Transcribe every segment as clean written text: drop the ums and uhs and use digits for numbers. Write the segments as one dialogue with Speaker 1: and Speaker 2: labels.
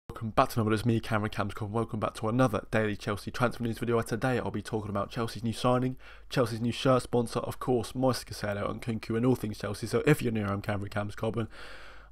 Speaker 1: Welcome back to another. It's me, Cameron Camscott. Welcome back to another daily Chelsea transfer news video. Today I'll be talking about Chelsea's new signing, Chelsea's new shirt sponsor, of course, Moises, Caicedo and Nkunku, and all things Chelsea. So if you're new, I'm Cameron Camscott.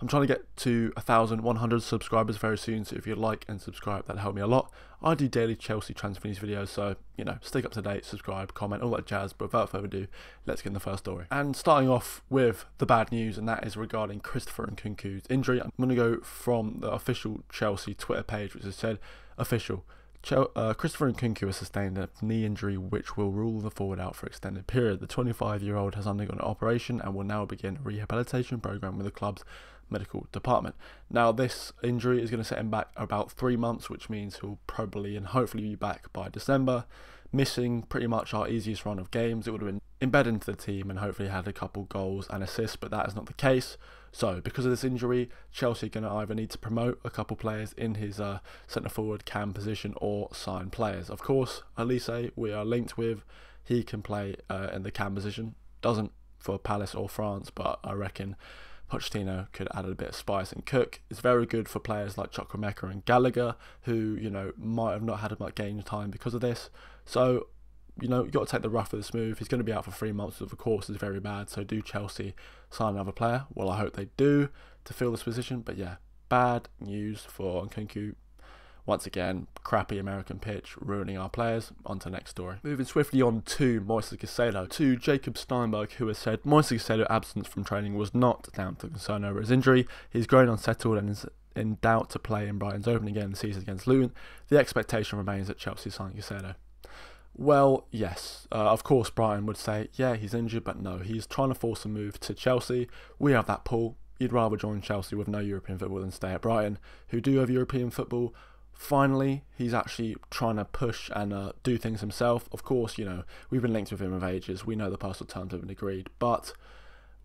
Speaker 1: I'm trying to get to 1,100 subscribers very soon, so if you like and subscribe, that'd help me a lot. I do daily Chelsea transfer news videos, so, you know, stick up to date, subscribe, comment, all that jazz. But without further ado, let's get in the first story. And starting off with the bad news, and that is regarding Christopher Nkunku's injury. I'm going to go from the official Chelsea Twitter page, which has said, official, Christopher Nkunku has sustained a knee injury which will rule the forward out for extended period. The 25-year-old has undergone an operation and will now begin a rehabilitation program with the club's medical department. Now, this injury is going to set him back about 3 months, which means he'll probably and hopefully be back by December, missing pretty much our easiest run of games. It would have been embedded into the team and hopefully had a couple goals and assists, but that is not the case. So because of this injury, Chelsea are going to either need to promote a couple players in his centre forward cam position or sign players. Of course, Elise we are linked with. He can play in the cam position. Doesn't for Palace or France, but I reckon Pochettino could add a bit of spice and cook. It's very good for players like Chukwuemeka and Gallagher, who, you know, might have not had much game time because of this. So, you know, you've got to take the rough with the smooth. He's going to be out for 3 months, which of course is very bad. So do Chelsea sign another player? Well, I hope they do to fill this position. But yeah, bad news for Nkunku. Once again, crappy American pitch ruining our players. On to the next story. Moving swiftly on to Moises Caicedo. To Jacob Steinberg, who has said Moises Caicedo's absence from training was not down to concern over his injury. He's grown unsettled and is in doubt to play in Brighton's opening game of the season against Luton. The expectation remains that Chelsea sign Caicedo. Well, yes, of course Brighton would say, yeah, he's injured, but no, he's trying to force a move to Chelsea. We have that pull. You'd rather join Chelsea with no European football than stay at Brighton, who do have European football. Finally, he's actually trying to push and do things himself. Of course, you know, we've been linked with him for ages. We know the personal terms have been agreed, but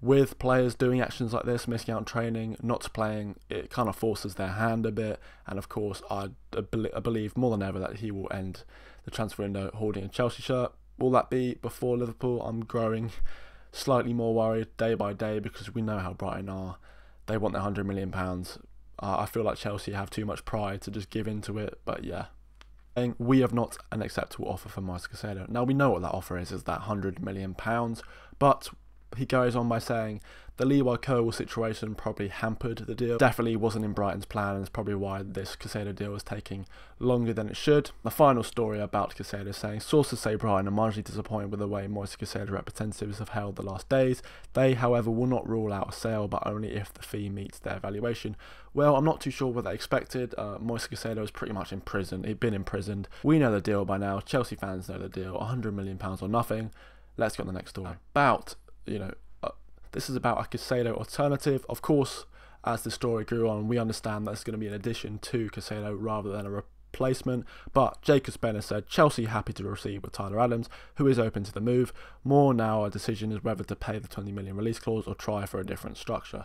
Speaker 1: with players doing actions like this, missing out on training, not playing, it kind of forces their hand a bit. And of course, I believe more than ever that he will end the transfer window holding a Chelsea shirt. Will that be before Liverpool? I'm growing slightly more worried day by day because we know how Brighton are. They want their £100 million. I feel like Chelsea have too much pride to just give into it, but yeah. We have not an acceptable offer for Moises Caicedo. Now, we know what that offer is that £100 million, but he goes on by saying the Levi Colwill situation probably hampered the deal. Definitely wasn't in Brighton's plan, and it's probably why this Caicedo deal is taking longer than it should. The final story about Caicedo is saying sources say Brighton are marginally disappointed with the way Moises Caicedo representatives have held the last days. They, however, will not rule out a sale, but only if the fee meets their valuation. Well, I'm not too sure what they expected. Moises Caicedo is pretty much in prison. He'd been imprisoned. We know the deal by now. Chelsea fans know the deal. £100 million or nothing. Let's get on the next story. This is about a Caicedo alternative. Of course, as the story grew on, we understand that it's going to be an addition to Caicedo rather than a replacement. But Jacob Spencer said Chelsea happy to proceed with Tyler Adams, who is open to the move. More now, a decision is whether to pay the 20 million release clause or try for a different structure.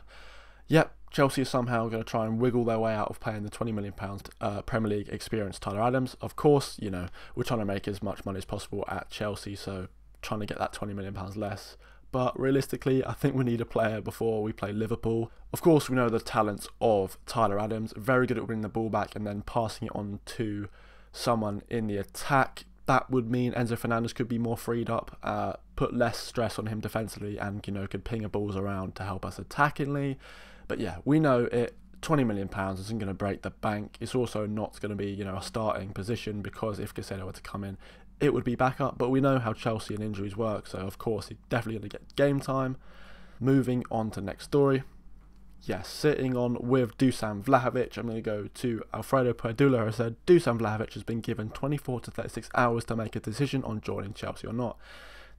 Speaker 1: Yep, Chelsea is somehow going to try and wiggle their way out of paying the £20 million Premier League experienced Tyler Adams. Of course, you know, we're trying to make as much money as possible at Chelsea, so trying to get that £20 million less. But realistically, I think we need a player before we play Liverpool. Of course, we know the talents of Tyler Adams. Very good at bringing the ball back and then passing it on to someone in the attack. That would mean Enzo Fernandez could be more freed up, put less stress on him defensively, and, you know, could ping balls around to help us attackingly. But yeah, we know it. £20 million isn't going to break the bank. It's also not going to be, you know, a starting position, because if Caicedo were to come in, it would be backup. But we know how Chelsea and injuries work, so of course he's definitely going to get game time. Moving on to the next story. Yes, sitting on with Dusan Vlahovic, I'm going to go to Alfredo Perdula, who said Dusan Vlahovic has been given 24 to 36 hours to make a decision on joining Chelsea or not.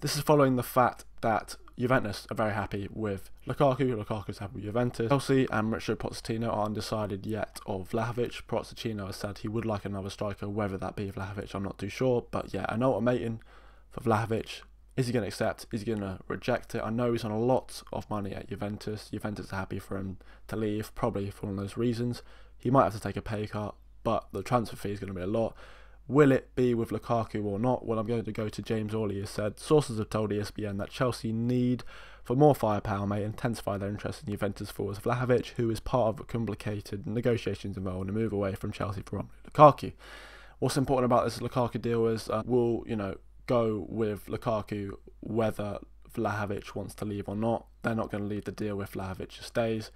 Speaker 1: This is following the fact that Juventus are very happy with Lukaku. Lukaku's happy with Juventus. Chelsea and Mauricio Pochettino are undecided yet of Vlahovic. Pochettino has said he would like another striker, whether that be Vlahovic, I'm not too sure. But yeah, an ultimatum for Vlahovic. Is he going to accept? Is he going to reject it? I know he's on a lot of money at Juventus. Juventus are happy for him to leave, probably for one of those reasons. He might have to take a pay cut, but the transfer fee is going to be a lot. Will it be with Lukaku or not? Well, I'm going to go to James Orley, who said sources have told ESPN that Chelsea need for more firepower may intensify their interest in Juventus forwards Vlahovic, who is part of complicated negotiations involving a move away from Chelsea for Romelu Lukaku. What's important about this Lukaku deal is we'll, go with Lukaku whether Vlahovic wants to leave or not. They're not going to leave the deal if Vlahovic stays.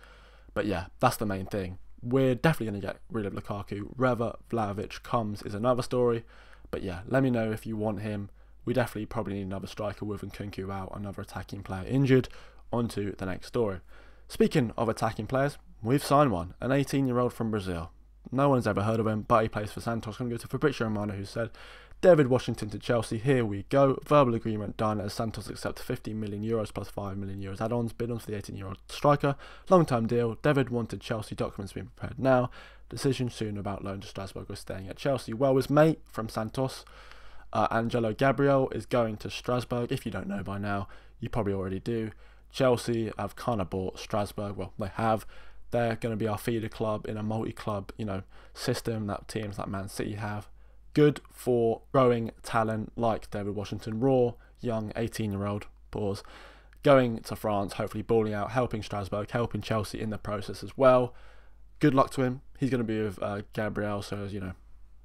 Speaker 1: But yeah, that's the main thing. We're definitely going to get rid of Lukaku. Whether Vlahovic comes is another story. But yeah, let me know if you want him. We definitely probably need another striker with Nkunku out, another attacking player injured. On to the next story. Speaking of attacking players, we've signed one, an 18-year-old from Brazil. No one's ever heard of him, but he plays for Santos. I'm going to go to Fabrizio Romano, who said, David Washington to Chelsea, here we go. Verbal agreement done as Santos accept 15 million euros plus 5 million euros add-ons, bid-ons for the 18-year-old striker. Long-term deal. David wanted Chelsea, documents being prepared now. Decision soon about loan to Strasbourg or staying at Chelsea. Well, his mate from Santos, Angelo Gabriel, is going to Strasbourg. If you don't know by now, you probably already do. Chelsea have kind of bought Strasbourg. Well, they have. They're going to be our feeder club in a multi-club, system that teams like Man City have. Good for growing talent like David Washington, raw, young, 18-year-old, going to France, hopefully balling out, helping Strasbourg, helping Chelsea in the process as well. Good luck to him. He's going to be with Gabriel, so going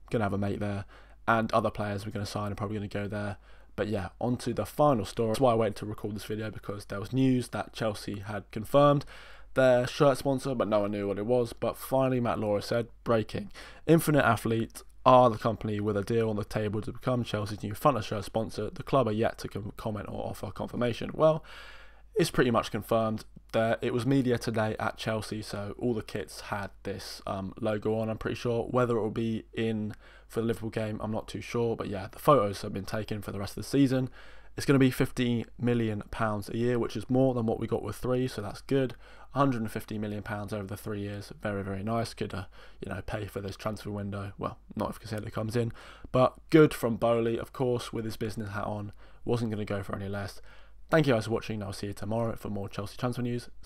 Speaker 1: to have a mate there. And other players we're going to sign are probably going to go there. But yeah, on to the final story. That's why I waited to record this video, because there was news that Chelsea had confirmed their shirt sponsor, but no one knew what it was. But finally, Matt Laura said, breaking. Infinite Athlete are the company with a deal on the table to become Chelsea's new front of shirt sponsor. The club are yet to comment or offer confirmation. Well, it's pretty much confirmed. It was media today at Chelsea, so all the kits had this logo on, I'm pretty sure. Whether it will be in for the Liverpool game, I'm not too sure. But yeah, the photos have been taken for the rest of the season. It's going to be £50 million a year, which is more than what we got with 3, so that's good. £150 million over the 3 years, very, very nice. Could, pay for this transfer window. Well, not if Caicedo comes in, but good from Bowley, of course, with his business hat on. Wasn't going to go for any less. Thank you guys for watching. I'll see you tomorrow for more Chelsea transfer news.